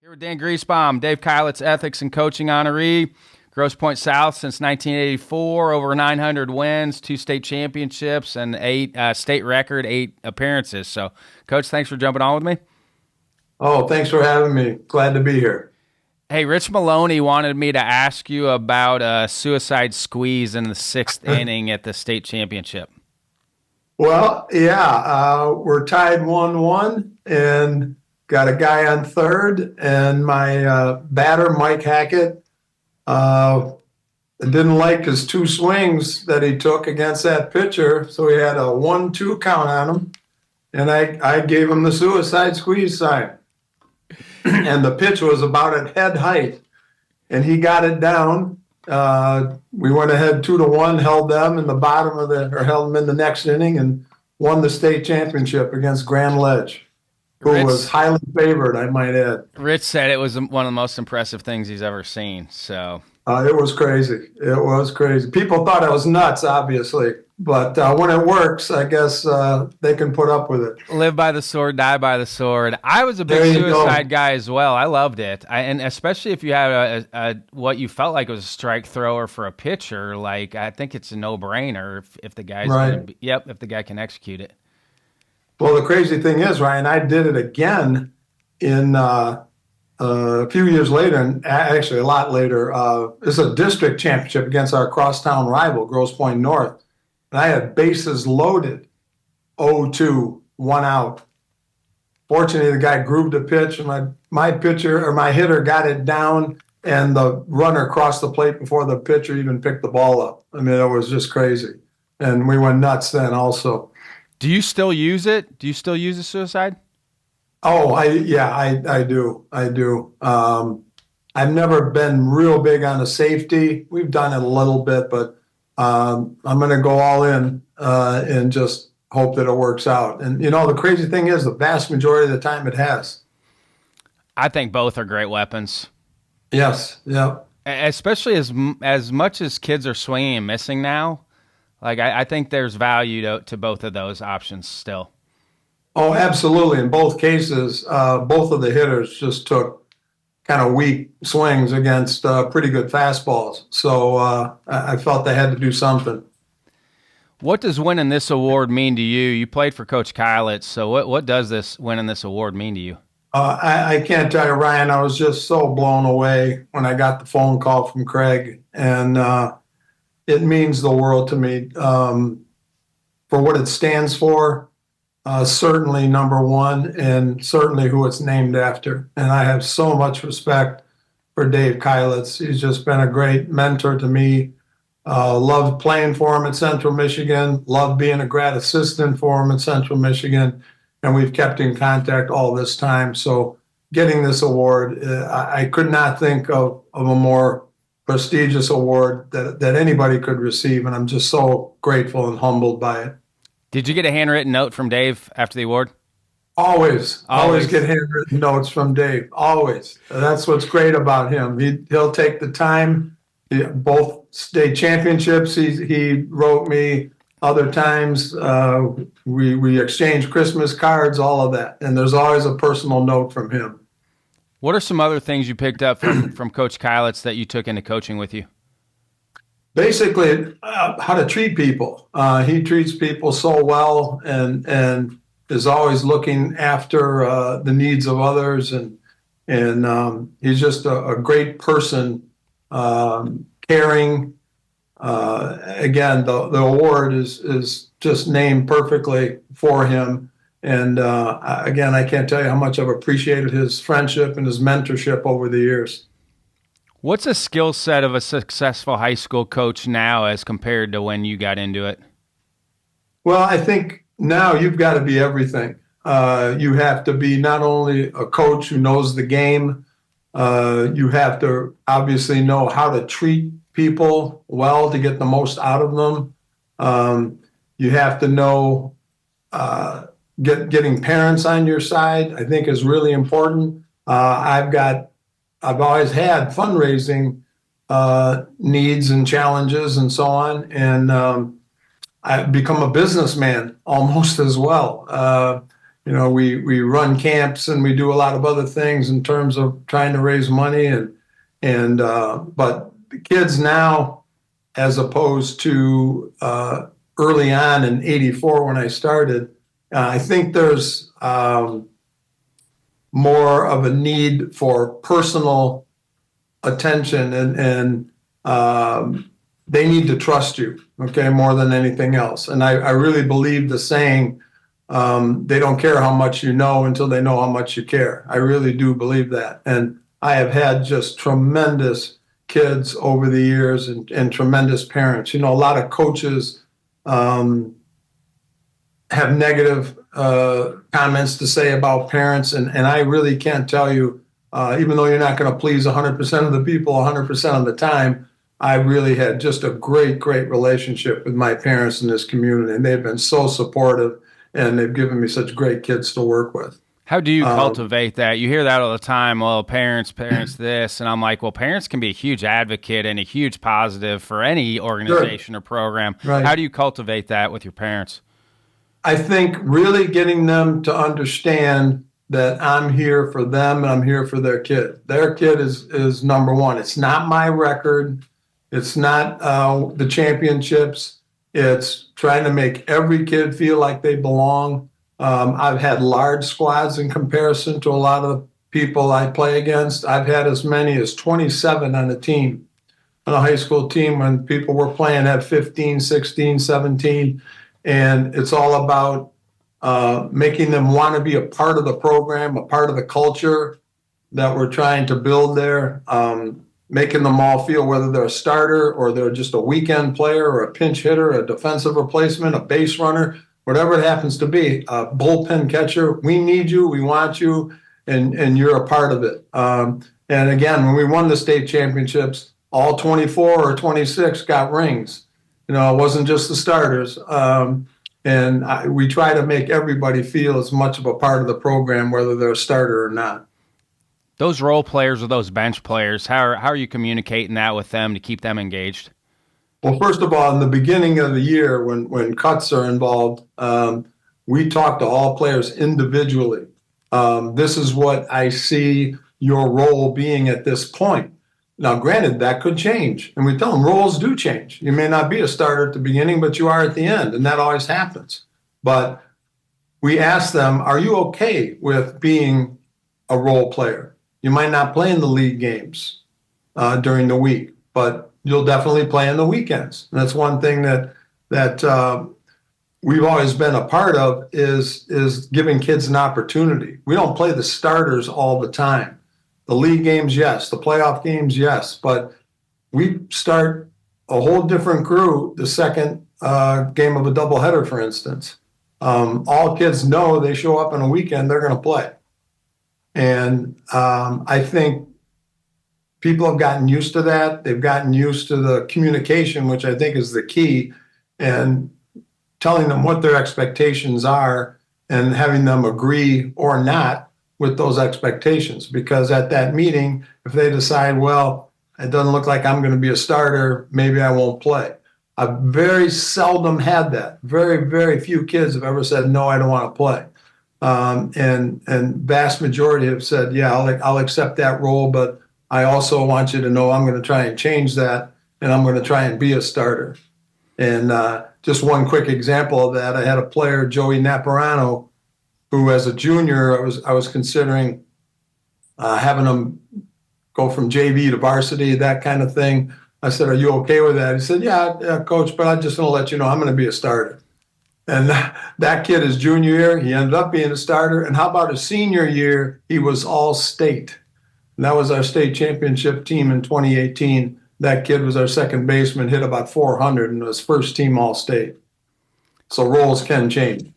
Here with Dan Griesbaum, Dave Keilitz Ethics and Coaching honoree, Grosse Pointe South since 1984, over 900 wins, 2 state championships, and 8 state record, 8 appearances. So, Coach, thanks for jumping on with me. Oh, thanks for having me. Glad to be here. Hey, Rich Maloney wanted me to ask you about a suicide squeeze in the 6th inning at the state championship. Well, yeah, we're tied 1-1 and got a guy on third, and my batter, Mike Hackett, didn't like his 2 swings that he took against that pitcher, so he had a 1-2 count on him, and I gave him the suicide squeeze sign. And the pitch was about at head height, and he got it down. We went ahead 2-1, held them in the bottom of held them in the next inning, and won the state championship against Grand Ledge, who was highly favored, I might add. Rich said it was one of the most impressive things he's ever seen. So it was crazy. It was crazy. People thought I was nuts, obviously, but when it works, I guess they can put up with it. Live by the sword, die by the sword. I was a big suicide guy as well. I loved it, and especially if you had a what you felt like was a strike thrower for a pitcher. Like, I think it's a no-brainer if the guy's right. If the guy can execute it. Well, the crazy thing is, Ryan, I did it again in a few years later, and actually a lot later. It's a district championship against our crosstown rival, Grosse Pointe North. And I had bases loaded, 0-2, 1 out. Fortunately, the guy grooved a pitch, and my pitcher or my hitter got it down, and the runner crossed the plate before the pitcher even picked the ball up. I mean, it was just crazy. And we went nuts then also. Do you still use it? Do you still use a suicide? Oh, I do. I've never been real big on the safety. We've done it a little bit, but I'm going to go all in and just hope that it works out. And, the crazy thing is the vast majority of the time it has. I think both are great weapons. Yes, yeah. Especially as much as kids are swinging and missing now. Like, I think there's value to both of those options still. Oh, absolutely. In both cases, both of the hitters just took kind of weak swings against pretty good fastballs. So I felt they had to do something. What does winning this award mean to you? You played for Coach Keilitz, so what does this winning this award mean to you? I can't tell you, Ryan. I was just so blown away when I got the phone call from Craig, and it means the world to me for what it stands for. Certainly number one, and certainly who it's named after. And I have so much respect for Dave Keilitz. He's just been a great mentor to me. Loved playing for him at Central Michigan, loved being a grad assistant for him at Central Michigan, and we've kept in contact all this time. So getting this award, I could not think of a more prestigious award that anybody could receive, and I'm just so grateful and humbled by it. Did you get a handwritten note from Dave after the award? Always get handwritten notes from Dave. Always. That's what's great about him. He'll take the time. Both state championships, he wrote me. Other times, we exchanged Christmas cards, all of that. And there's always a personal note from him. What are some other things you picked up from Coach Keilitz that you took into coaching with you? Basically, how to treat people. He treats people so well and is always looking after the needs of others. And he's just a great person, caring. Again, the award is just named perfectly for him. And again, I can't tell you how much I've appreciated his friendship and his mentorship over the years. What's a skill set of a successful high school coach now as compared to when you got into it? Well, I think now you've got to be everything. You have to be not only a coach who knows the game, you have to obviously know how to treat people well to get the most out of them. You have to know getting parents on your side, I think, is really important. I've always had fundraising needs and challenges and so on, and I've become a businessman almost as well. we run camps and we do a lot of other things in terms of trying to raise money but the kids now, as opposed to early on in '84 when I started, I think there's more of a need for personal attention and they need to trust you, okay, more than anything else. And I really believe the saying, they don't care how much you know until they know how much you care. I really do believe that. And I have had just tremendous kids over the years and tremendous parents. A lot of coaches have negative comments to say about parents, and I really can't tell you, even though you're not going to please 100% of the people 100% of the time, I really had just a great, great relationship with my parents in this community, and they've been so supportive, and they've given me such great kids to work with. How do you cultivate that? You hear that all the time, well, parents this, and I'm like, well, parents can be a huge advocate and a huge positive for any organization or program. Right. How do you cultivate that with your parents? I think really getting them to understand that I'm here for them and I'm here for their kid. Their kid is number one. It's not my record. It's not the championships. It's trying to make every kid feel like they belong. I've had large squads in comparison to a lot of the people I play against. I've had as many as 27 on a team, on a high school team, when people were playing at 15, 16, 17. And it's all about making them want to be a part of the program, a part of the culture that we're trying to build there, making them all feel whether they're a starter or they're just a weekend player or a pinch hitter, a defensive replacement, a base runner, whatever it happens to be, a bullpen catcher. We need you, we want you, and you're a part of it. And again, when we won the state championships, all 24 or 26 got rings. It wasn't just the starters. We try to make everybody feel as much of a part of the program, whether they're a starter or not. Those role players or those bench players, how are you communicating that with them to keep them engaged? Well, first of all, in the beginning of the year, when cuts are involved, we talk to all players individually. This is what I see your role being at this point. Now, granted, that could change. And we tell them roles do change. You may not be a starter at the beginning, but you are at the end, and that always happens. But we ask them, are you okay with being a role player? You might not play in the league games during the week, but you'll definitely play in the weekends. And that's one thing that we've always been a part of is giving kids an opportunity. We don't play the starters all the time. The league games, yes. The playoff games, yes. But we start a whole different crew the second game of a doubleheader, for instance. All kids know they show up on a weekend, they're going to play. And I think people have gotten used to that. They've gotten used to the communication, which I think is the key, and telling them what their expectations are and having them agree or not with those expectations. Because at that meeting, if they decide, well, it doesn't look like I'm going to be a starter, maybe I won't play. I've very seldom had that. Very, very few kids have ever said, no, I don't want to play. And vast majority have said, yeah, I'll accept that role, but I also want you to know I'm going to try and change that, and I'm going to try and be a starter. And just one quick example of that, I had a player, Joey Naparano, who as a junior, I was considering having him go from JV to varsity, that kind of thing. I said, are you okay with that? He said, yeah, coach, but I'm just going to let you know I'm going to be a starter. And that kid, his junior year, he ended up being a starter. And how about his senior year? He was all state. And that was our state championship team in 2018. That kid was our second baseman, hit about 400 and was first team all state. So roles can change.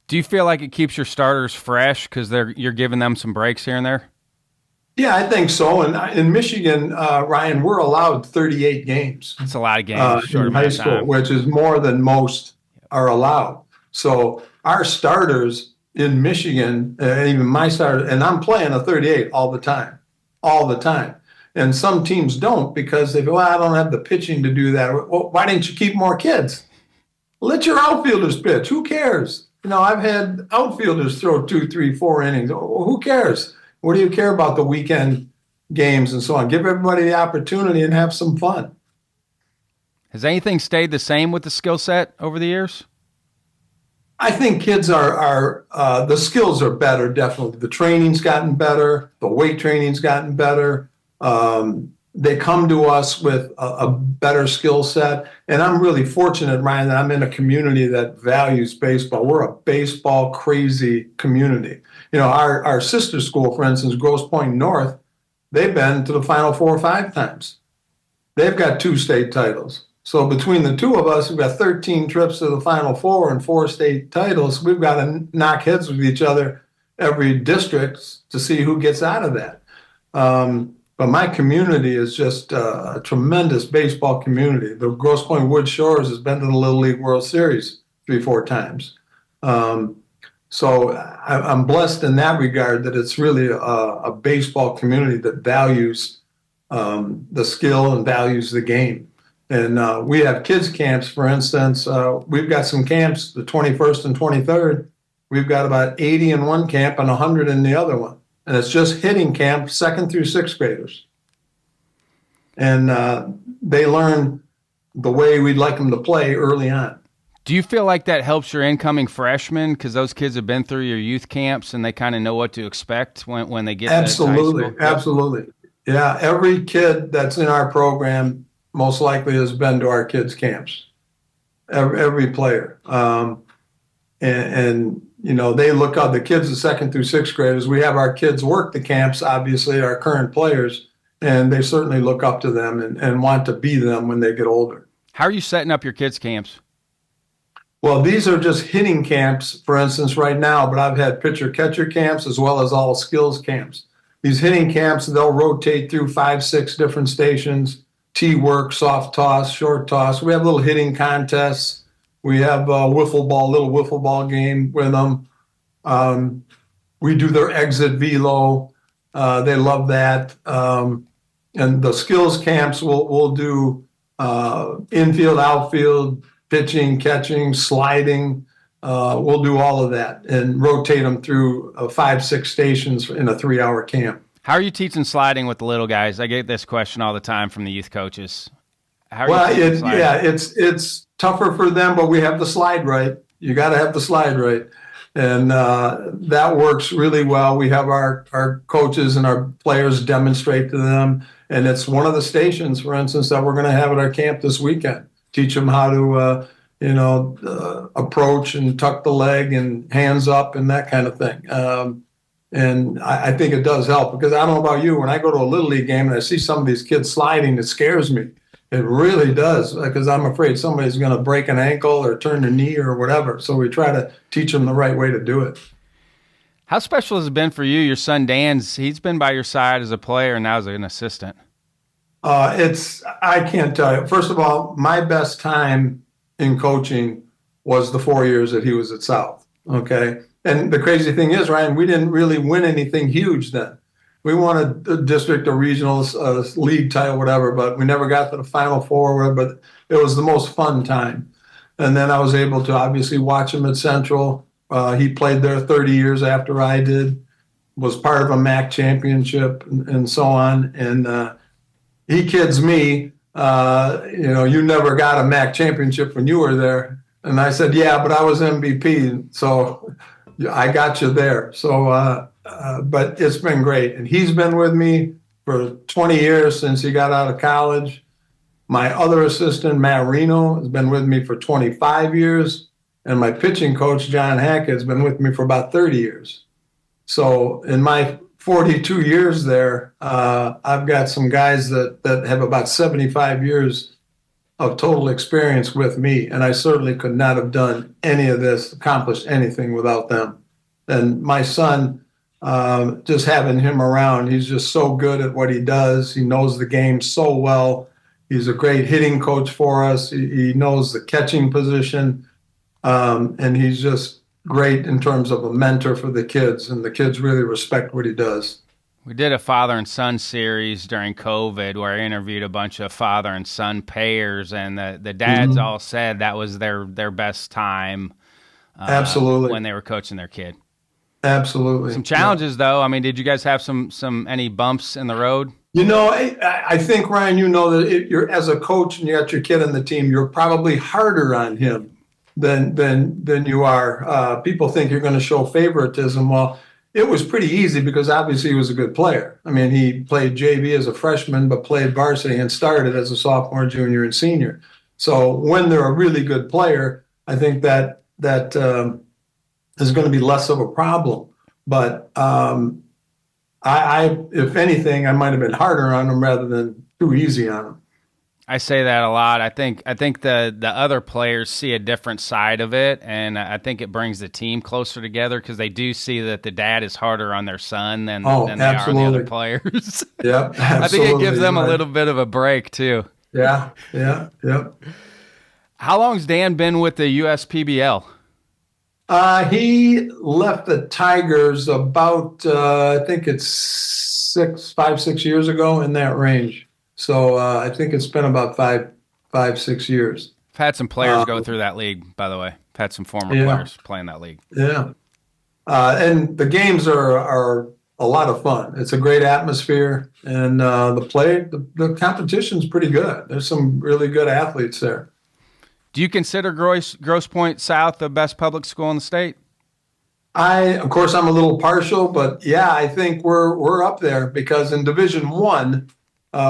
Do you feel like it keeps your starters fresh because you're giving them some breaks here and there? Yeah, I think so. And in Michigan, Ryan, we're allowed 38 games. That's a lot of games in high school, which is more than most are allowed. So our starters in Michigan, even my starter, and I'm playing a 38 all the time. And some teams don't because they go, well, I don't have the pitching to do that. Well, why didn't you keep more kids? Let your outfielders pitch. Who cares? I've had outfielders throw 2, 3, 4 innings. Who cares? What do you care about the weekend games and so on? Give everybody the opportunity and have some fun. Has anything stayed the same with the skill set over the years? I think kids are the skills are better, definitely. The training's gotten better. The weight training's gotten better. They come to us with a better skill set. And I'm really fortunate, Ryan, that I'm in a community that values baseball. We're a baseball crazy community. Our sister school, for instance, Grosse Pointe North, they've been to the Final Four 5 times. They've got 2 state titles. So between the two of us, we've got 13 trips to the Final Four and 4 state titles. We've got to knock heads with each other every district to see who gets out of that. But my community is just a tremendous baseball community. The Grosse Pointe Wood Shores has been to the Little League World Series 3, 4 times. So I'm blessed in that regard that it's really a baseball community that values the skill and values the game. And we have kids camps, for instance. We've got some camps, the 21st and 23rd. We've got about 80 in one camp and 100 in the other one. And it's just hitting camp, 2nd through 6th graders. And they learn the way we'd like them to play early on. Do you feel like that helps your incoming freshmen because those kids have been through your youth camps and they kind of know what to expect when they get Absolutely, to high school? Absolutely. Yeah, every kid that's in our program most likely has been to our kids' camps. Every player. And they look out, the kids, the 2nd through 6th graders, we have our kids work the camps, obviously, our current players, and they certainly look up to them and want to be them when they get older. How are you setting up your kids' camps? Well, these are just hitting camps, for instance, right now, but I've had pitcher-catcher camps as well as all skills camps. These hitting camps, they'll rotate through 5, 6 different stations, tee work, soft toss, short toss. We have little hitting contests. We have a little wiffle ball game with them. We do their exit velo. They love that. And the skills camps, we'll do infield, outfield, pitching, catching, sliding. We'll do all of that and rotate them through 5, 6 stations in a 3-hour camp. How are you teaching sliding with the little guys? I get this question all the time from the youth coaches. It's tougher for them, but we have the slide right. You got to have the slide right. And that works really well. We have our coaches and our players demonstrate to them. And it's one of the stations, for instance, that we're going to have at our camp this weekend. Teach them how to, approach and tuck the leg and hands up and that kind of thing. And I think it does help because I don't know about you. When I go to a Little League game and I see some of these kids sliding, it scares me. It really does because I'm afraid somebody's going to break an ankle or turn their knee or whatever. So we try to teach them the right way to do it. How special has it been for you? Your son Dan's, he's been by your side as a player and now as an assistant. I can't tell you. First of all, my best time in coaching was the 4 years that he was at South. Okay. And the crazy thing is, Ryan, we didn't really win anything huge then. We won a district, a regional, league title, whatever, but we never got to the Final Four, but it was the most fun time. And then I was able to obviously watch him at Central. He played there 30 years after I did, was part of a MAC championship and so on. And he kids me, you never got a MAC championship when you were there. And I said, yeah, but I was MVP. So I got you there. So, but it's been great. And he's been with me for 20 years since he got out of college. My other assistant, Matt Reno, has been with me for 25 years. And my pitching coach, John Hackett, has been with me for about 30 years. So in my 42 years there, I've got some guys that have about 75 years of total experience with me. And I certainly could not have done any of this, accomplished anything without them. And my son, just having him around, he's just so good at what he does. He knows the game so well. He's a great hitting coach for us. He knows the catching position. And he's just great in terms of a mentor for the kids. And the kids really respect what he does. We did a father and son series during COVID where I interviewed a bunch of father and son pairs, and the dads all said that was their best time Absolutely. when they were coaching their kid. Absolutely. Some challenges, though. I mean, did you guys have any bumps in the road? I think, Ryan, that you're as a coach and you got your kid on the team, you're probably harder on him than you are. People think you're going to show favoritism. Well, it was pretty easy because obviously he was a good player. I mean, he played JV as a freshman, but played varsity and started as a sophomore, junior, and senior. So when they're a really good player, I think that is going to be less of a problem. But I, if anything, I might have been harder on them rather than too easy on them. I say that a lot. I think the other players see a different side of it, and I think it brings the team closer together because they do see that the dad is harder on their son than they are on the other players. Yeah, I think it gives them a little bit of a break too. Yeah. How long's Dan been with the USPBL? He left the Tigers about, I think it's 5-6 years ago, in that range. So I think it's been about 5-6 years. I've had some players go through that league, by the way. I've had some former players playing that league. Yeah. And the games are a lot of fun. It's a great atmosphere, and the competition's pretty good. There's some really good athletes there. Do you consider Grosse Pointe South the best public school in the state? Of course, I'm a little partial, but yeah, I think we're up there because in Division I,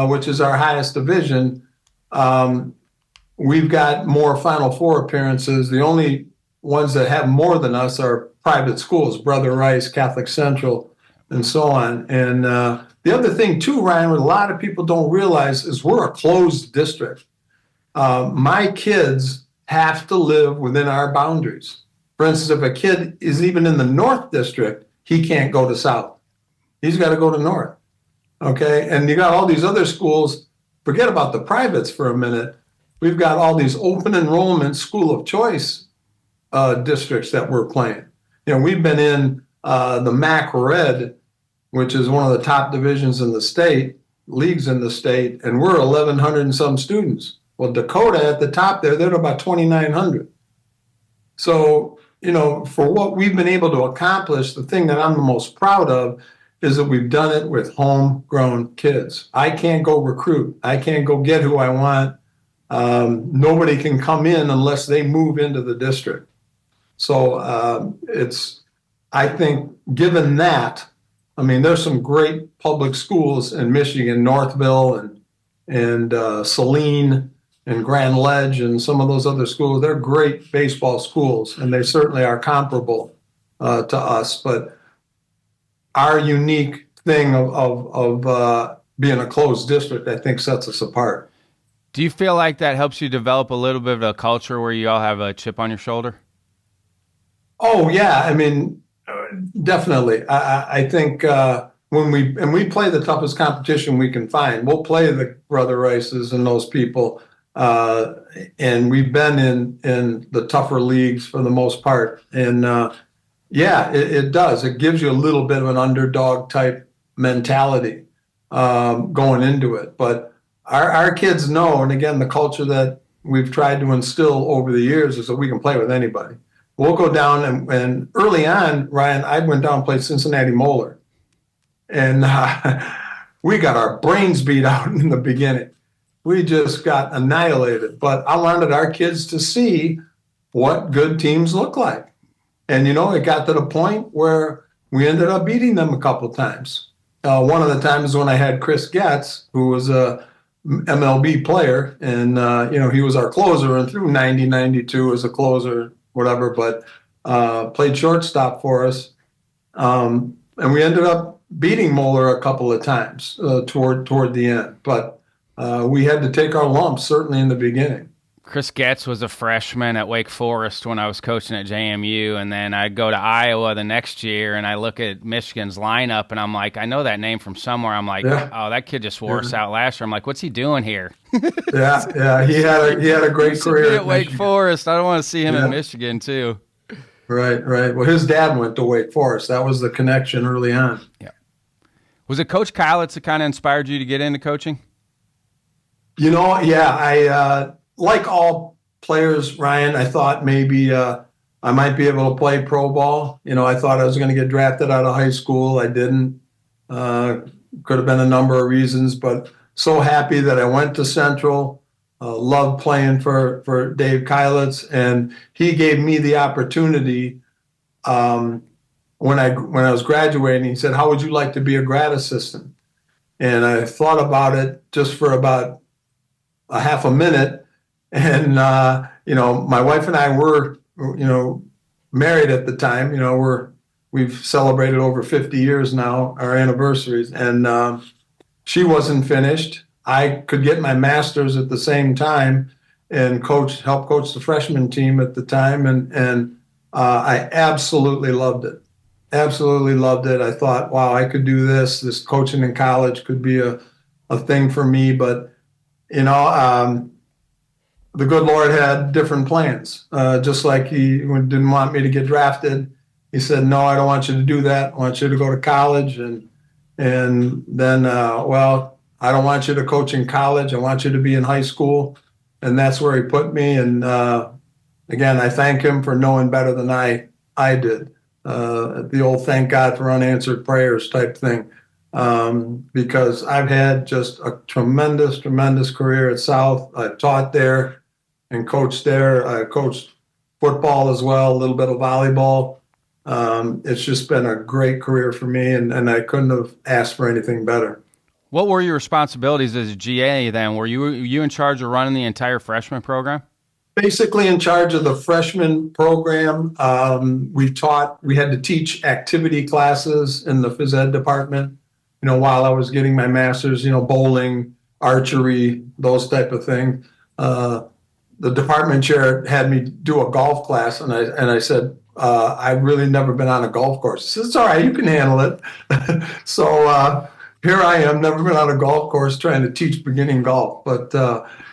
which is our highest division, we've got more Final Four appearances. The only ones that have more than us are private schools, Brother Rice, Catholic Central, and so on. And the other thing too, Ryan, what a lot of people don't realize is we're a closed district. My kids have to live within our boundaries. For instance, if a kid is even in the North District, he can't go to South. He's got to go to North. Okay? And you got all these other schools. Forget about the privates for a minute. We've got all these open enrollment school of choice districts that we're playing. We've been in the MAC Red, which is one of the top divisions in the state, leagues in the state, and we're 1,100 and some students. Well, Dakota at the top there, they're about 2,900. So, for what we've been able to accomplish, the thing that I'm the most proud of is that we've done it with homegrown kids. I can't go recruit. I can't go get who I want. Nobody can come in unless they move into the district. So I think given that, there's some great public schools in Michigan, Northville and Saline and Grand Ledge and some of those other schools. They're great baseball schools, and they certainly are comparable to us. But our unique thing of being a closed district, I think, sets us apart. Do you feel like that helps you develop a little bit of a culture where you all have a chip on your shoulder? Oh, yeah. Definitely. I think when we play the toughest competition we can find, we'll play the Brother Rices and those people. And we've been in the tougher leagues for the most part. And it does. It gives you a little bit of an underdog type mentality going into it. But our kids know, and again, the culture that we've tried to instill over the years is that we can play with anybody. We'll go down, and early on, Ryan, I went down and played Cincinnati Moeller. And we got our brains beat out in the beginning. We just got annihilated. But I wanted our kids to see what good teams look like. And, it got to the point where we ended up beating them a couple times. One of the times when I had Chris Getz, who was a MLB player, and, he was our closer and through 90, 92 as a closer, whatever, but played shortstop for us. And we ended up beating Moeller a couple of times toward the end. But we had to take our lumps, certainly in the beginning. Chris Getz was a freshman at Wake Forest when I was coaching at JMU, and then I go to Iowa the next year, and I look at Michigan's lineup, and I'm like, I know that name from somewhere. I'm like, Oh, that kid just wore us out last year. I'm like, what's he doing here? Yeah. He had a great career at Wake Forest. I don't want to see him in Michigan too. Right. Well, his dad went to Wake Forest. That was the connection early on. Yeah. Was it Coach Keilitz that kind of inspired you to get into coaching? I like all players, Ryan, I thought maybe I might be able to play pro ball. I thought I was going to get drafted out of high school. I didn't. Could have been a number of reasons, but so happy that I went to Central. Loved playing for Dave Keilitz, and he gave me the opportunity when I was graduating. He said, "How would you like to be a grad assistant?" And I thought about it just for about a half a minute, and my wife and I were married at the time. We've celebrated over 50 years now, our anniversaries, and she wasn't finished. I could get my master's at the same time and help coach the freshman team at the time, and I absolutely loved it. Absolutely loved it. I thought, wow, I could do this. This coaching in college could be a thing for me, but the good Lord had different plans. Just like he didn't want me to get drafted. He said, "No, I don't want you to do that. I want you to go to college." And then, I don't want you to coach in college. I want you to be in high school. And that's where he put me. And again, I thank him for knowing better than I did. The old thank God for unanswered prayers type thing. Because I've had just a tremendous, tremendous career at South. I taught there and coached there. I coached football as well, a little bit of volleyball. It's just been a great career for me, and I couldn't have asked for anything better. What were your responsibilities as a GA then? Were you in charge of running the entire freshman program? Basically in charge of the freshman program. We had to teach activity classes in the phys ed department, while I was getting my master's, bowling, archery, those type of things. The department chair had me do a golf class, and I said, I've really never been on a golf course. He said, "It's all right, you can handle it." So here I am, never been on a golf course trying to teach beginning golf. But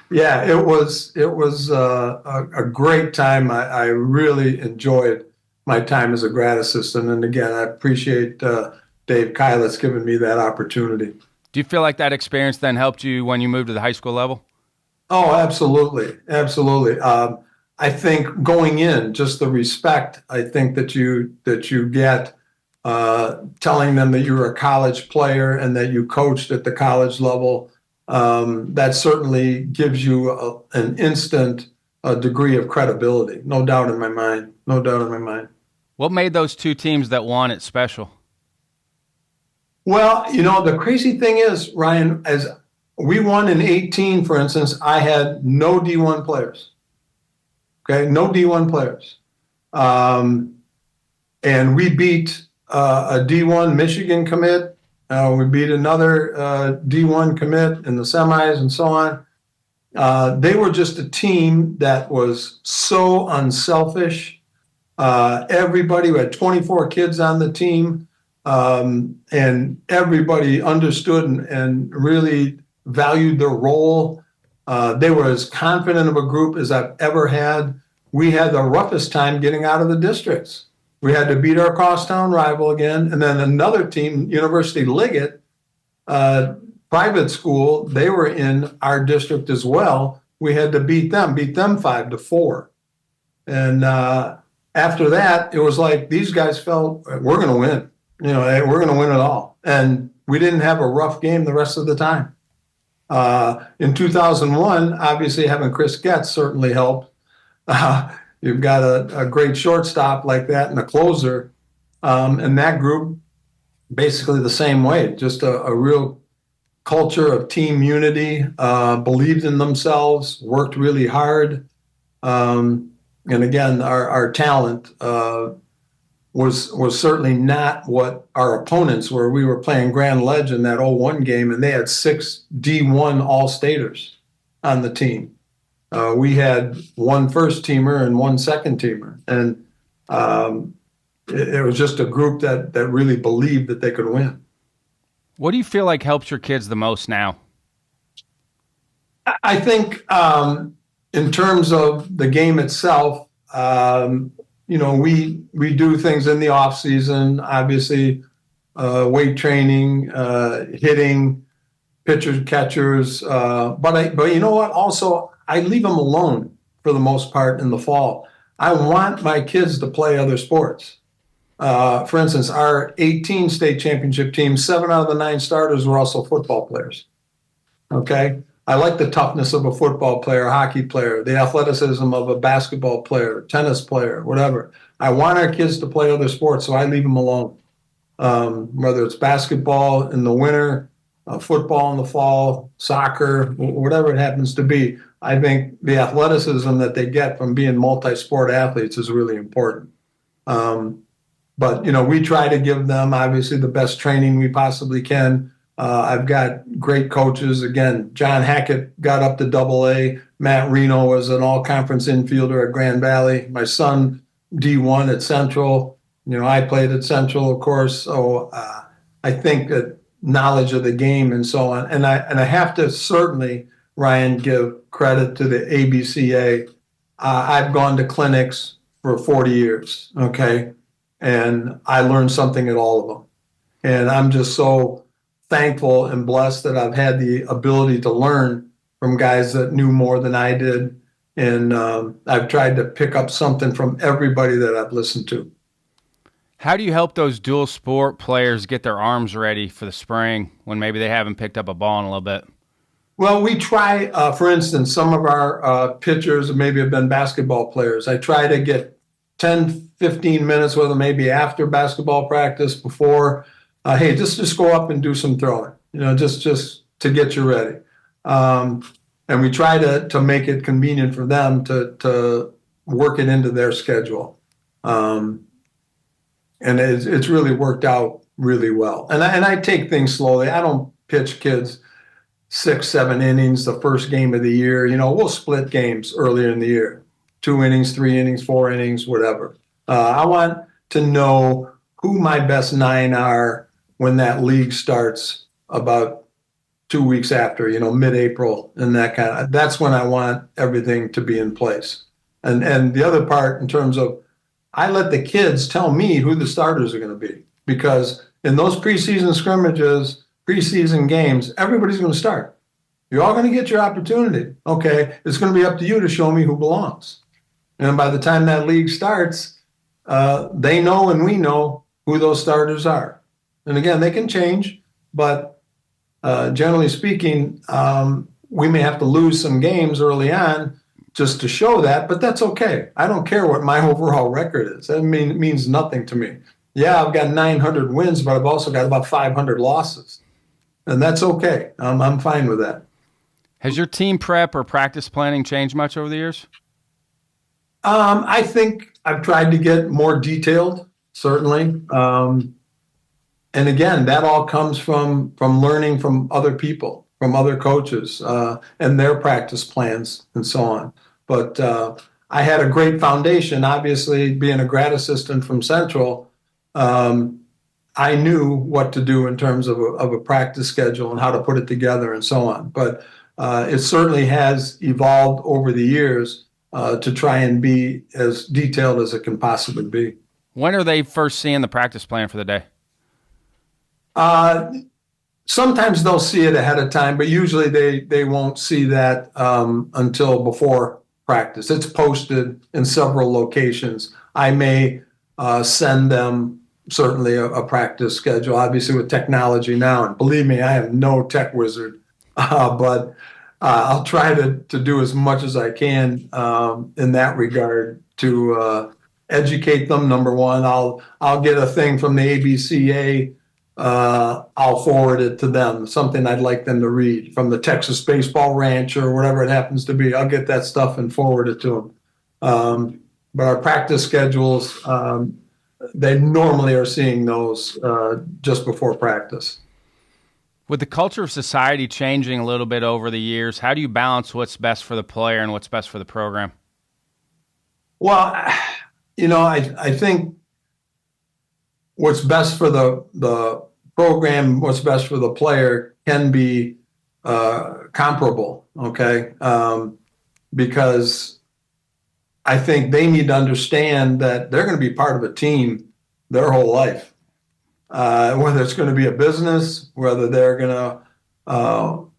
it was a great time. I really enjoyed my time as a grad assistant. And again, I appreciate Dave Keilitz giving me that opportunity. Do you feel like that experience then helped you when you moved to the high school level? Oh, absolutely. Absolutely. I think going in, just the respect, I think that you get telling them that you're a college player and that you coached at the college level, that certainly gives you an instant degree of credibility. No doubt in my mind. No doubt in my mind. What made those two teams that won it special? Well, the crazy thing is, Ryan, as we won in 18, for instance, I had no D1 players. Okay, no D1 players. And we beat a D1 Michigan commit. We beat another D1 commit in the semis and so on. They were just a team that was so unselfish. Everybody, we had 24 kids on the team, and everybody understood and really valued their role. They were as confident of a group as I've ever had. We had the roughest time getting out of the districts. We had to beat our crosstown rival again. And then another team, University Liggett, private school, they were in our district as well. We had to beat them 5-4. And after that, it was like these guys felt we're going to win. We're going to win it all. And we didn't have a rough game the rest of the time. In 2001, obviously having Chris Getz certainly helped. You've got a great shortstop like that and a closer. And that group, basically the same way, just a real culture of team unity, believed in themselves, worked really hard. And again, our talent was certainly not what our opponents were. We were playing Grand Ledge in that 0-1 game, and they had 6 D1 All-Staters on the team. We had 1 first-teamer and 1 second-teamer. And it was just a group that really believed that they could win. What do you feel like helps your kids the most now? I think in terms of the game itself, we do things in the off season, obviously, weight training, hitting, pitchers, catchers. But you know what? Also, I leave them alone for the most part in the fall. I want my kids to play other sports. For instance, our 18 state championship team, 7 out of the 9 starters were also football players. Okay. I like the toughness of a football player, hockey player, the athleticism of a basketball player, tennis player, whatever. I want our kids to play other sports, so I leave them alone. Whether it's basketball in the winter, football in the fall, soccer, whatever it happens to be. I think the athleticism that they get from being multi-sport athletes is really important. But, we try to give them, obviously, the best training we possibly can. I've got great coaches. Again, John Hackett got up to AA. Matt Reno was an all-conference infielder at Grand Valley. My son, D1 at Central. I played at Central, of course. So I think that knowledge of the game and so on. And I have to certainly, Ryan, give credit to the ABCA. I've gone to clinics for 40 years, okay? And I learned something at all of them. And I'm just so thankful and blessed that I've had the ability to learn from guys that knew more than I did. And I've tried to pick up something from everybody that I've listened to. How do you help those dual sport players get their arms ready for the spring when maybe they haven't picked up a ball in a little bit? Well, we try, for instance, some of our pitchers maybe have been basketball players. I try to get 10, 15 minutes with them, maybe after basketball practice, before. Hey, just go up and do some throwing, just to get you ready. And we try to make it convenient for them to work it into their schedule. And it's really worked out really well. And I take things slowly. I don't pitch kids 6, 7 innings the first game of the year. We'll split games earlier in the year, 2 innings, 3 innings, 4 innings, whatever. I want to know who my best 9 are when that league starts about 2 weeks after, mid-April, and that's when I want everything to be in place. And the other part, in terms of, I let the kids tell me who the starters are going to be, because in those preseason scrimmages, preseason games, everybody's going to start. You're all going to get your opportunity. Okay, it's going to be up to you to show me who belongs. And by the time that league starts, they know and we know who those starters are. And again, they can change, but generally speaking, we may have to lose some games early on just to show that, but that's okay. I don't care what my overall record is. That means nothing to me. Yeah, I've got 900 wins, but I've also got about 500 losses. And that's okay. I'm fine with that. Has your team prep or practice planning changed much over the years? I think I've tried to get more detailed, certainly. And again, that all comes from learning from other people, from other coaches, and their practice plans and so on. But I had a great foundation. Obviously, being a grad assistant from Central, I knew what to do in terms of a practice schedule and how to put it together and so on. But it certainly has evolved over the years to try and be as detailed as it can possibly be. When are they first seeing the practice plan for the day? Sometimes they'll see it ahead of time, but usually they won't see that until before practice. It's posted in several locations. I may send them certainly a practice schedule, obviously with technology now. And believe me, I am no tech wizard, but I'll try to do as much as I can in that regard to educate them. Number one, I'll get a thing from the ABCA. I'll forward it to them, something I'd like them to read from the Texas Baseball Ranch or whatever it happens to be. I'll get that stuff and forward it to them. But our practice schedules, they normally are seeing those just before practice. With the culture of society changing a little bit over the years, how do you balance what's best for the player and what's best for the program? Well, I think what's best for the program, what's best for the player can be comparable, okay? Because I think they need to understand that they're going to be part of a team their whole life. Whether it's going to be a business, whether they're going to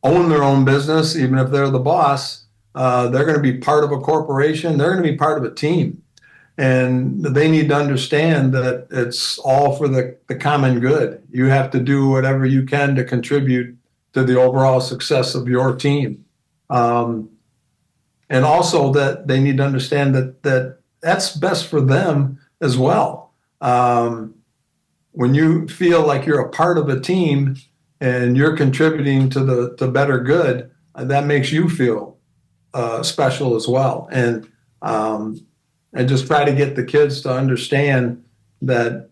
own their own business, even if they're the boss, they're going to be part of a corporation. They're going to be part of a team. And they need to understand that it's all for the common good. You have to do whatever you can to contribute to the overall success of your team. And also that they need to understand that that's best for them as well. When you feel like you're a part of a team and you're contributing to the better good, that makes you feel special as well. And just try to get the kids to understand that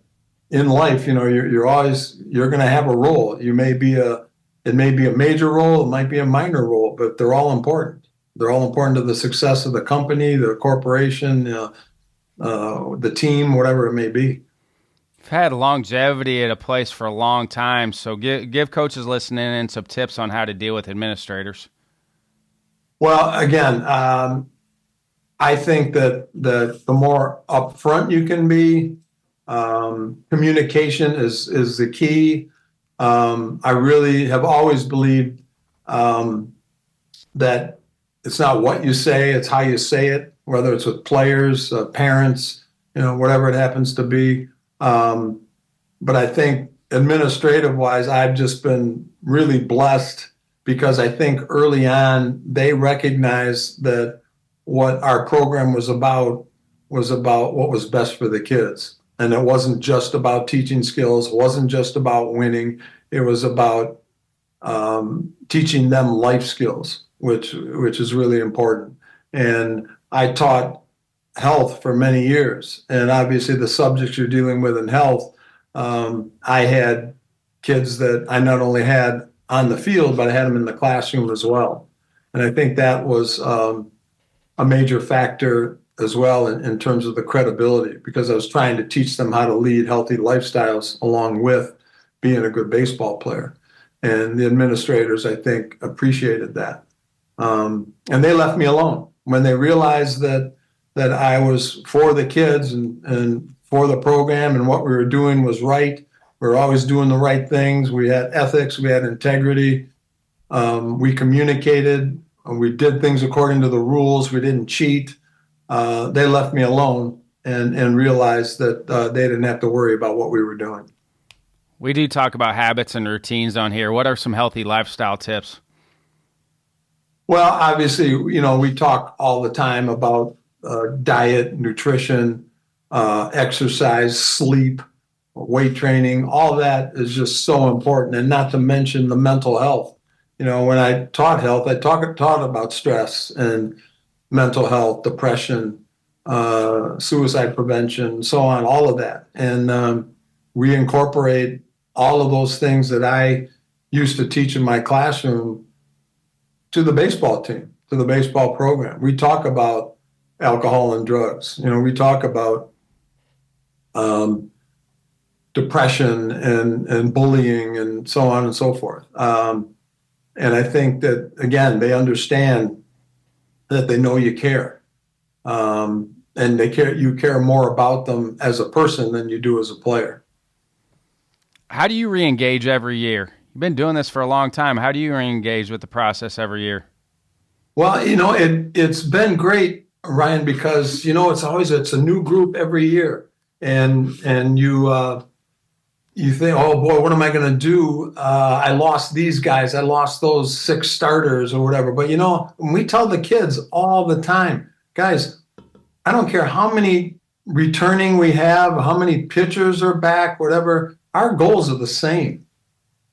in life, you're going to have a role. It may be a major role, it might be a minor role, but they're all important. They're all important to the success of the company, the corporation, the team, whatever it may be. You've had longevity at a place for a long time, so give coaches listening in some tips on how to deal with administrators. Well, again, I think that the more upfront you can be, communication is the key. I really have always believed that it's not what you say, it's how you say it, whether it's with players, parents, whatever it happens to be. But I think administrative-wise, I've just been really blessed because I think early on they recognized that what our program was about what was best for the kids. And it wasn't just about teaching skills. It wasn't just about winning. It was about teaching them life skills, which is really important. And I taught health for many years. And obviously the subjects you're dealing with in health, I had kids that I not only had on the field, but I had them in the classroom as well. And I think that was a major factor as well in terms of the credibility, because I was trying to teach them how to lead healthy lifestyles along with being a good baseball player. And the administrators, I think, appreciated that. And they left me alone. When they realized that I was for the kids and for the program and what we were doing was right, we were always doing the right things. We had ethics, we had integrity, we communicated, we did things according to the rules. We didn't cheat. They left me alone and realized that they didn't have to worry about what we were doing. We do talk about habits and routines on here. What are some healthy lifestyle tips? Well, obviously, we talk all the time about diet, nutrition, exercise, sleep, weight training. All that is just so important, and not to mention the mental health. When I taught health, I taught about stress and mental health, depression, suicide prevention, so on, all of that. And we incorporate all of those things that I used to teach in my classroom to the baseball team, to the baseball program. We talk about alcohol and drugs. We talk about depression and bullying and so on and so forth. And I think that, again, they understand that they know you care. And you care more about them as a person than you do as a player. How do you re-engage every year? You've been doing this for a long time. How do you re-engage with the process every year? Well, it's been great, Ryan, because, it's a new group every year. And you think, oh boy, what am I going to do? I lost these guys. I lost those 6 starters or whatever. But, when we tell the kids all the time, guys, I don't care how many returning we have, how many pitchers are back, whatever, our goals are the same.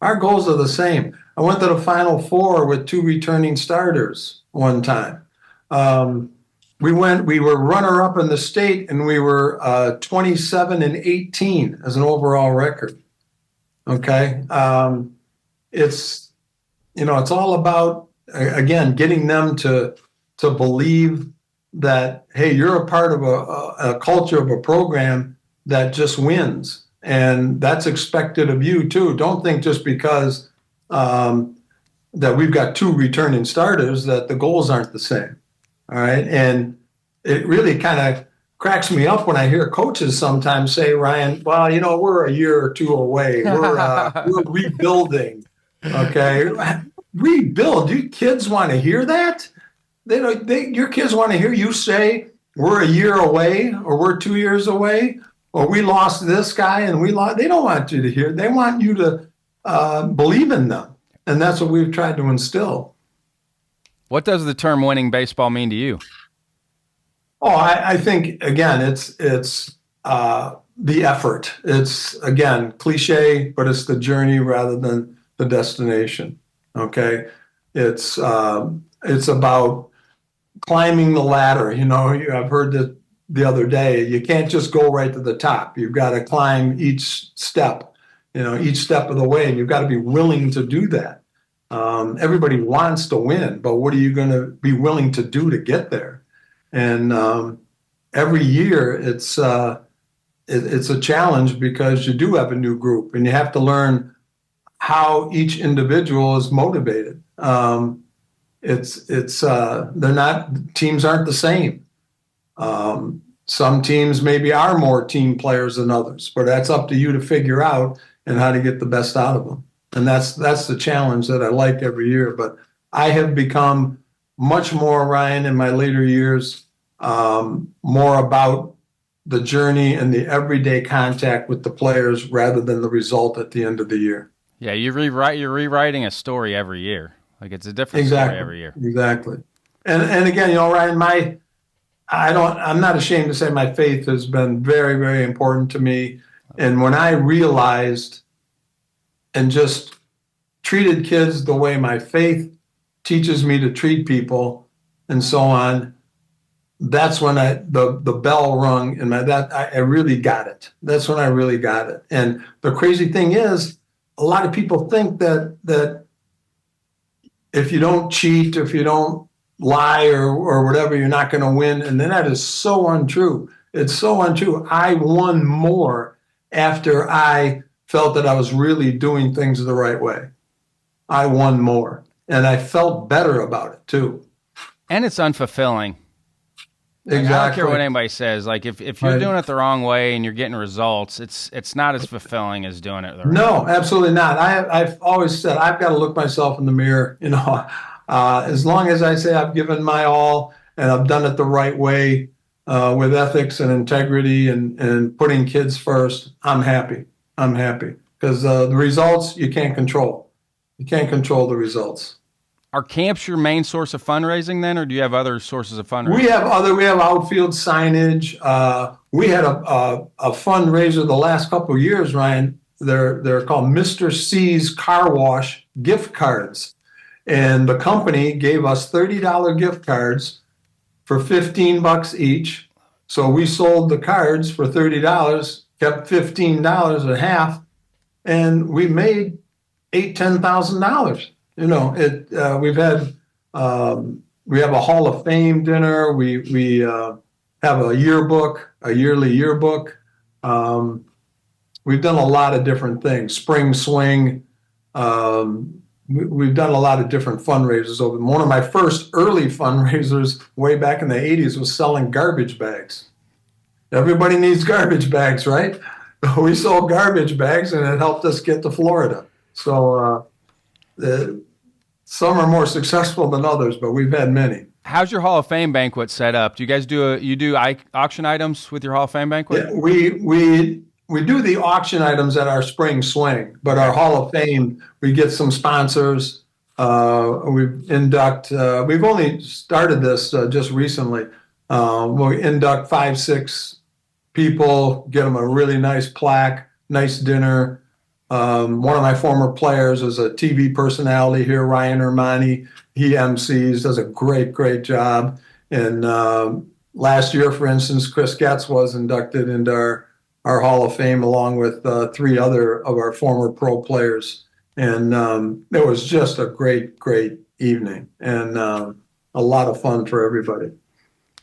Our goals are the same. I went to the Final Four with 2 returning starters one time. We were runner-up in the state, and we were 27-18 as an overall record. Okay, it's all about, again, getting them to believe that, hey, you're a part of a culture of a program that just wins, and that's expected of you too. Don't think just because that we've got 2 returning starters that the goals aren't the same. All right. And it really kind of cracks me up when I hear coaches sometimes say, Ryan, well, we're a year or 2 away. We're rebuilding. Okay. Rebuild. Do kids want to hear that? Your kids want to hear you say we're a year away, or we're 2 years away, or we lost this guy and we lost. They don't want you to hear. They want you to believe in them, and that's what we've tried to instill. What does the term winning baseball mean to you? Oh, I think again, it's the effort. It's again cliche, but it's the journey rather than the destination. Okay, it's about climbing the ladder. I've heard that the other day. You can't just go right to the top. You've got to climb each step. Each step of the way, and you've got to be willing to do that. Everybody wants to win, but what are you going to be willing to do to get there? And every year it's a challenge because you do have a new group and you have to learn how each individual is motivated. Teams aren't the same. Some teams maybe are more team players than others, but that's up to you to figure out and how to get the best out of them. And that's the challenge that I like every year. But I have become much more, Ryan, in my later years, more about the journey and the everyday contact with the players rather than the result at the end of the year. Yeah, you're rewriting a story every year. Like it's a different story every year. Exactly. And again, Ryan, I'm not ashamed to say my faith has been very, very important to me. And when I realized and just treated kids the way my faith teaches me to treat people and so on, that's when the bell rung and I really got it. That's when I really got it. And the crazy thing is, a lot of people think that if you don't cheat, if you don't lie or whatever, you're not going to win. And then that is so untrue. It's so untrue. I won more after I felt that I was really doing things the right way. I won more. And I felt better about it too. And it's unfulfilling. Exactly. I don't care what anybody says. Like if you're doing it the wrong way and you're getting results, it's not as fulfilling as doing it the right way. No, absolutely not. I've always said I've got to look myself in the mirror. As long as I say I've given my all and I've done it the right way with ethics and integrity and putting kids first, I'm happy. I'm happy because the results you can't control. You can't control the results. Are camps your main source of fundraising then, or do you have other sources of fundraising? We have outfield signage. We had a fundraiser the last couple of years, Ryan. They're called Mr. C's Car Wash gift cards. And the company gave us $30 gift cards for $15 each. So we sold the cards for $30, kept $15 a half, and we made $10,000. We have a Hall of Fame dinner. We have a yearbook, a yearly yearbook. We've done a lot of different things. Spring swing. We've done a lot of different fundraisers over. One of my first early fundraisers way back in the 80s was selling garbage bags. Everybody needs garbage bags, right? We sold garbage bags, and it helped us get to Florida. So some are more successful than others, but we've had many. How's your Hall of Fame banquet set up? Do you guys do auction items with your Hall of Fame banquet? Yeah, we do the auction items at our spring swing, but our Hall of Fame, we get some sponsors. We've only started this just recently. We'll induct 5-6 people, get them a really nice plaque, nice dinner. One of my former players is a TV personality here, Ryan Ermani. He MCs, does a great job. And last year, for instance, Chris Getz was inducted into our Hall of Fame along with 3 other of our former pro players. And it was just a great evening and a lot of fun for everybody.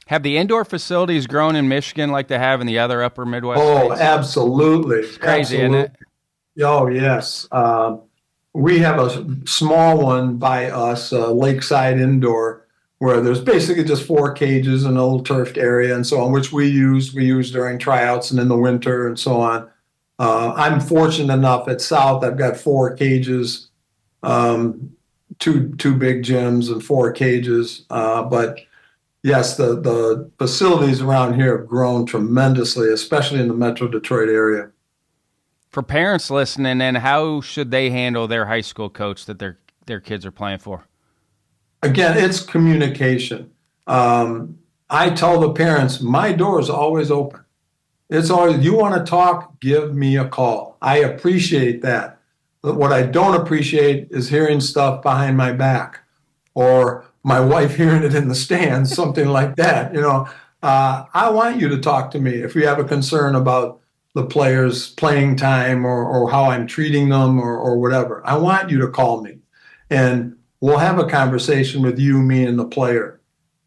Have the indoor facilities grown in Michigan like they have in the other upper Midwest states? Absolutely. It's crazy, absolutely. Isn't it? Oh, yes. We have a small one by us, Lakeside Indoor, where there's basically just 4 cages and a little turfed area and so on, which we use during tryouts and in the winter and so on. I'm fortunate enough at South, I've got 4 cages, 2 big gyms and 4 cages. But yes, the facilities around here have grown tremendously, especially in the Metro Detroit area. For parents listening in, how should they handle their high school coach that their kids are playing for? Again, it's communication. I tell the parents, my door is always open. It's always, you want to talk, give me a call. I appreciate that. But what I don't appreciate is hearing stuff behind my back or my wife hearing it in the stands, something like that. I want you to talk to me if you have a concern about the players' playing time or how I'm treating them or whatever. I want you to call me and we'll have a conversation with you, me, and the player,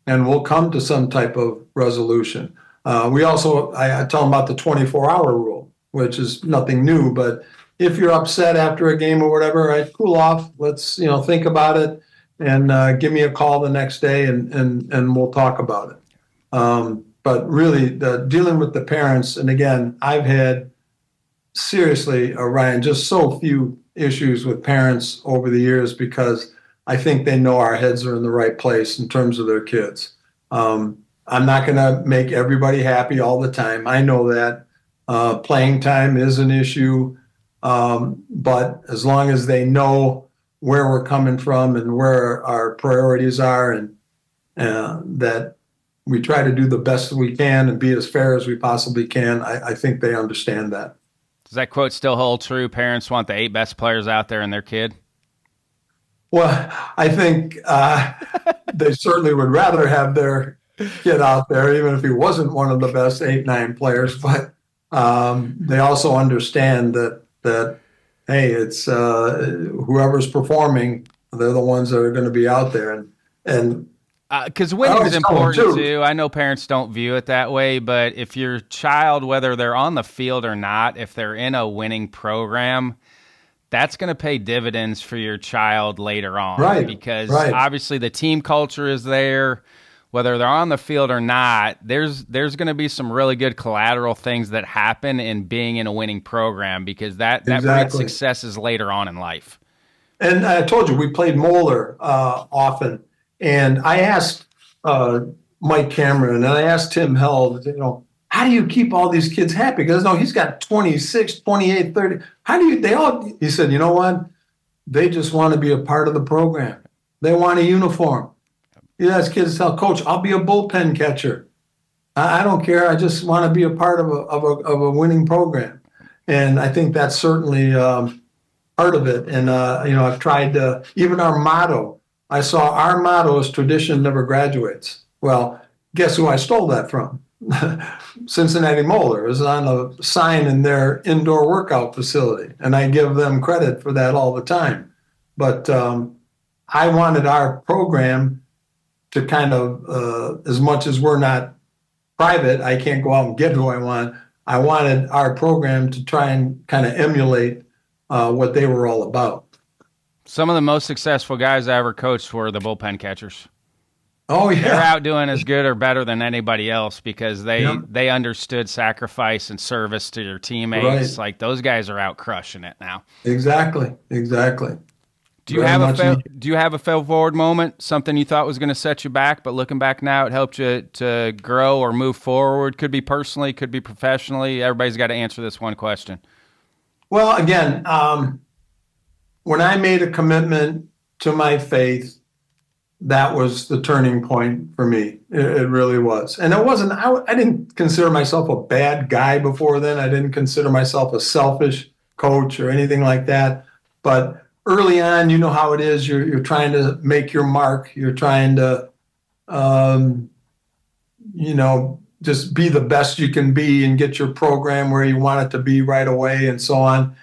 and we'll come to some type of resolution. I tell them about the 24-hour rule, which is nothing new, but if you're upset after a game or whatever, right, cool off. Let's, think about it and give me a call the next day and we'll talk about it. But really, dealing with the parents, and again, I've had seriously, Ryan, just so few issues with parents over the years because I think they know our heads are in the right place in terms of their kids. I'm not going to make everybody happy all the time. I know that. Playing time is an issue, but as long as they know where we're coming from and where our priorities are and that we try to do the best we can and be as fair as we possibly can, I think they understand that. Does that quote still hold true? Parents want the 8 best players out there in their kid? Well, I think they certainly would rather have their kid out there, even if he wasn't one of the best 8, 9 players. But they also understand that hey, it's whoever's performing, they're the ones that are going to be out there. And because winning is important too. I know parents don't view it that way, but if your child, whether they're on the field or not, if they're in a winning program, that's going to pay dividends for your child later on. Right. Because obviously the team culture is there. Whether they're on the field or not, there's going to be some really good collateral things that happen in being in a winning program because that breeds successes later on in life. And I told you, we played Moeller often. And I asked Mike Cameron and I asked Tim Held, how do you keep all these kids happy? Because he's got 26, 28, 30. He said, you know what? They just want to be a part of the program. They want a uniform. You ask kids to tell coach, I'll be a bullpen catcher. I don't care. I just want to be a part of a winning program. And I think that's certainly part of it. And, I've tried to, even our motto, I saw our motto is tradition never graduates. Well, guess who I stole that from? Cincinnati Moeller. It was on a sign in their indoor workout facility. And I give them credit for that all the time. But I wanted our program to kind of, as much as we're not private, I can't go out and get who I want. I wanted our program to try and kind of emulate what they were all about. Some of the most successful guys I ever coached were the bullpen catchers. Oh, yeah. They're out doing as good or better than anybody else because they understood sacrifice and service to your teammates. Like those guys are out crushing it now. Exactly. Do you have a fail forward moment, something you thought was going to set you back, but looking back now, it helped you to grow or move forward? Could be personally, could be professionally. Everybody's got to answer this one question. Well, again, when I made a commitment to my faith, that was the turning point for me. It really was. And it wasn't, I didn't consider myself a bad guy before then. I didn't consider myself a selfish coach or anything like that. But early on, you know how it is. You're trying to make your mark. You're trying to, just be the best you can be and get your program where you want it to be right away and so on.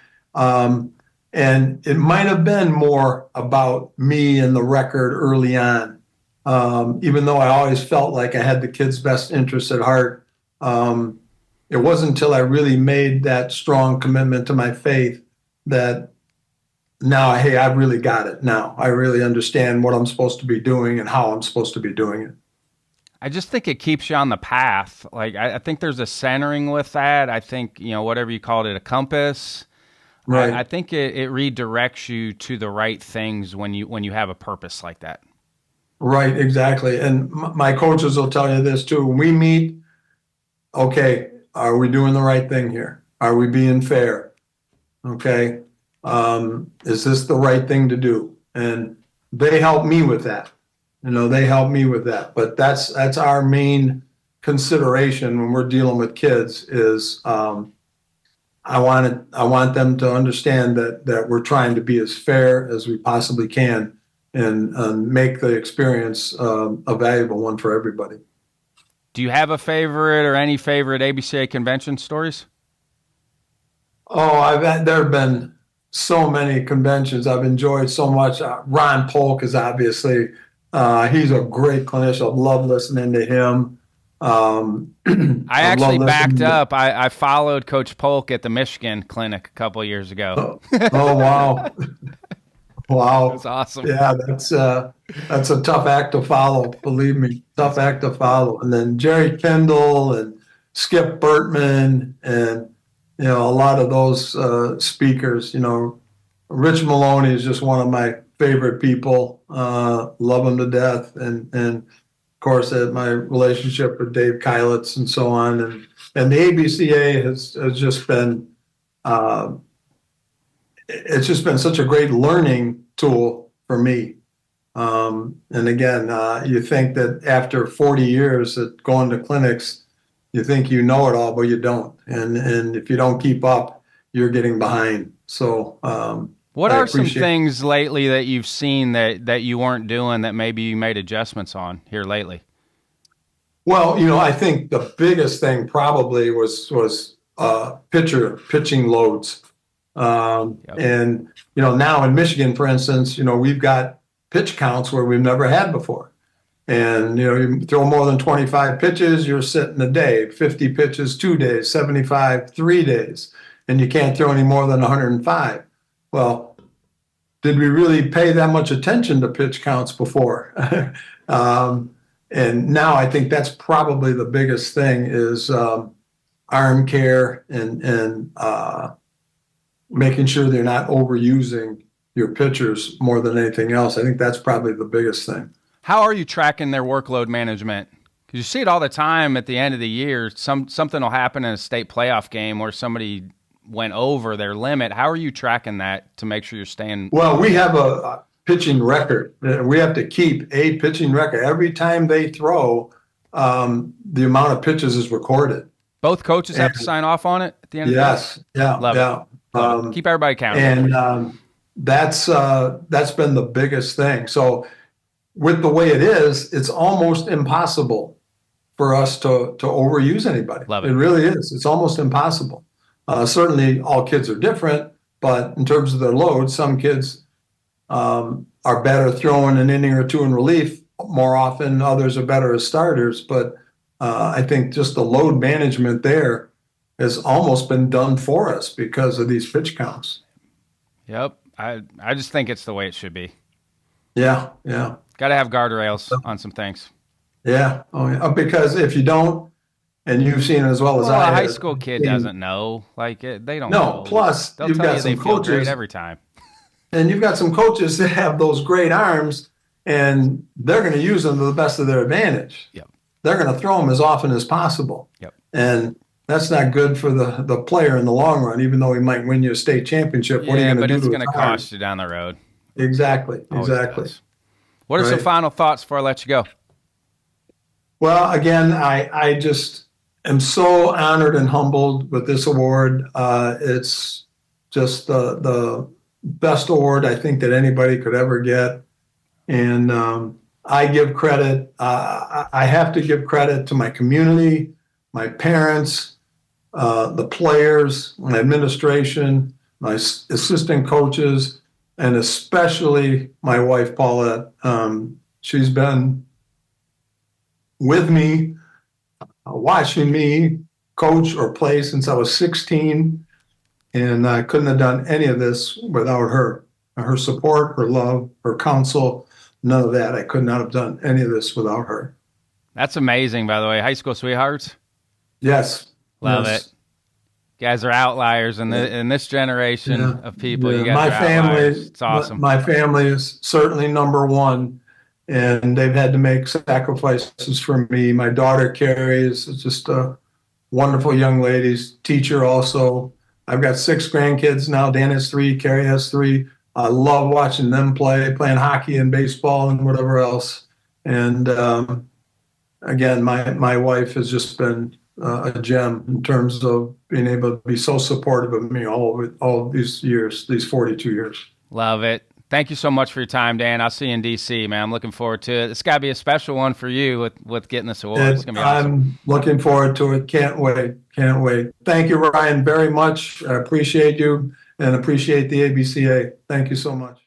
And it might have been more about me and the record early on, even though I always felt like I had the kids' best interests at heart. It wasn't until I really made that strong commitment to my faith that now, hey, I've really got it now. I really understand what I'm supposed to be doing and how I'm supposed to be doing it. I just think it keeps you on the path. Like, I think there's a centering with that. I think, whatever you called it, a compass. Right. I think it redirects you to the right things when you have a purpose like that. Right, exactly. And my coaches will tell you this too. When we meet, okay, are we doing the right thing here? Are we being fair? Okay. Is this the right thing to do? And they help me with that. They help me with that. But that's our main consideration when we're dealing with kids is I want them to understand that we're trying to be as fair as we possibly can and make the experience a valuable one for everybody. Do you have a favorite or any favorite ABCA convention stories? Oh, there have been so many conventions I've enjoyed so much. Ron Polk is obviously he's a great clinician. I love listening to him. I actually backed up. I followed Coach Polk at the Michigan clinic a couple of years ago. Oh wow. Wow. That's awesome. Yeah, that's a tough act to follow, believe me. Tough act to follow. And then Jerry Kendall and Skip Bertman and a lot of those speakers, Rich Maloney is just one of my favorite people. Love him to death. And of course my relationship with Dave Keilitz and so on. And the ABCA has just been it's just been such a great learning tool for me. And again, you think that after 40 years of going to clinics, you think you know it all, but you don't. And if you don't keep up, you're getting behind. So what are some things lately that you've seen that you weren't doing that maybe you made adjustments on here lately? Well, I think the biggest thing probably was pitching loads. And, now in Michigan, for instance, we've got pitch counts where we've never had before. And, you throw more than 25 pitches, you're sitting a day, 50 pitches, 2 days, 75, 3 days, and you can't throw any more than 105. Well, did we really pay that much attention to pitch counts before? And now I think that's probably the biggest thing is arm care and making sure they're not overusing your pitchers more than anything else. I think that's probably the biggest thing. How are you tracking their workload management? Because you see it all the time at the end of the year. Something will happen in a state playoff game where somebody went over their limit. How are you tracking that to make sure you're staying? Well, we have a pitching record. We have to keep a pitching record. Every time they throw, the amount of pitches is recorded. Both coaches have to sign off on it at the end of the day? Yes. Yeah. Love it. Keep everybody accountable. And that's been the biggest thing. So with the way it is, it's almost impossible for us to overuse anybody. Love it. It really is. It's almost impossible. Certainly all kids are different, but in terms of their load, some kids are better throwing an inning or two in relief more often. Others are better as starters. But I think just the load management there has almost been done for us because of these pitch counts. Yep. I just think it's the way it should be. Yeah, yeah. Got to have guardrails on some things. Yeah. Oh, yeah. Because if you don't, and you've seen it as well as I a high school kid doesn't know. Like they don't know. No, plus they'll you've tell got you some they feel coaches great every time. And you've got some coaches that have those great arms, and they're going to use them to the best of their advantage. Yep. They're going to throw them as often as possible. Yep. And that's not good for the player in the long run, even though he might win you a state championship. What are you going to do? But it's going to cost you down the road. Exactly. Always Exactly. does. What are some final thoughts before I let you go? Well, again, I just am so honored and humbled with this award. It's just the best award I think that anybody could ever get. And I give credit. I have to give credit to my community, my parents, the players, my administration, my assistant coaches, and especially my wife, Paulette. She's been with me, watching me coach or play since I was 16. And I couldn't have done any of this without her. Her support, her love, her counsel, none of that. I could not have done any of this without her. That's amazing, by the way. High school sweethearts? Yes. Love it. You guys are outliers in this generation of people. You guys my are family, outliers. It's awesome. My family is certainly number one. and they've had to make sacrifices for me. My daughter, Carrie, is just a wonderful young lady, teacher also. I've got 6 grandkids now. Dan has 3, Carrie has 3. I love watching them playing hockey and baseball and whatever else. And again, my wife has just been a gem in terms of being able to be so supportive of me all these years, these 42 years. Love it. Thank you so much for your time, Dan. I'll see you in D.C., man. I'm looking forward to it. It's got to be a special one for you with getting this award. It's going to be awesome. I'm looking forward to it. Can't wait. Can't wait. Thank you, Ryan, very much. I appreciate you and appreciate the ABCA. Thank you so much.